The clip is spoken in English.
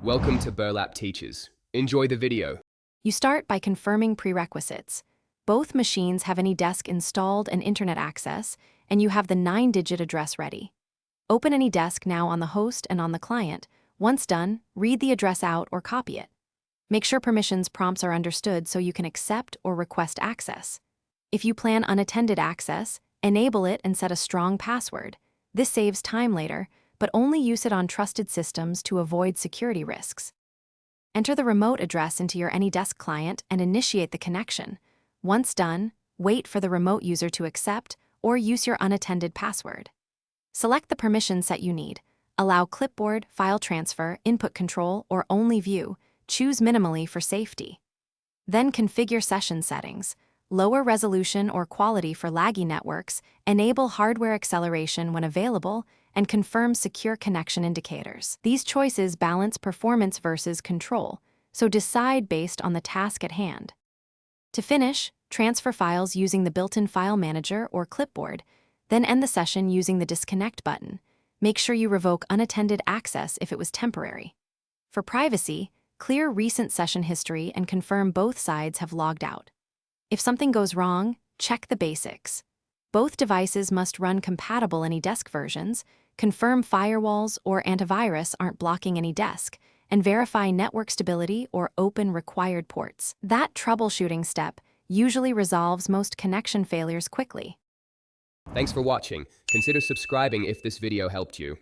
Welcome to Burlap Teachers. Enjoy the video. You start by confirming prerequisites. Both machines have Anydesk installed and internet access, and you have the 9-digit address ready. Open Anydesk now on the host and on the client. Once done, read the address out or copy it. Make sure permissions prompts are understood so you can accept or request access. If you plan unattended access, enable it and set a strong password. This saves time later, but only use it on trusted systems to avoid security risks. Enter the remote address into your Anydesk client and initiate the connection. Once done, wait for the remote user to accept or use your unattended password. Select the permission set you need. Allow clipboard, file transfer, input control, or only view. Choose minimally for safety. Then configure session settings. Lower resolution or quality for laggy networks, enable hardware acceleration when available, and confirm secure connection indicators. These choices balance performance versus control, so decide based on the task at hand. To finish, transfer files using the built-in file manager or clipboard, then end the session using the disconnect button. Make sure you revoke unattended access if it was temporary. For privacy, clear recent session history and confirm both sides have logged out. If something goes wrong, check the basics. Both devices must run compatible Anydesk versions, confirm firewalls or antivirus aren't blocking Anydesk, and verify network stability or open required ports. That troubleshooting step usually resolves most connection failures quickly. Thanks for watching. Consider subscribing if this video helped you.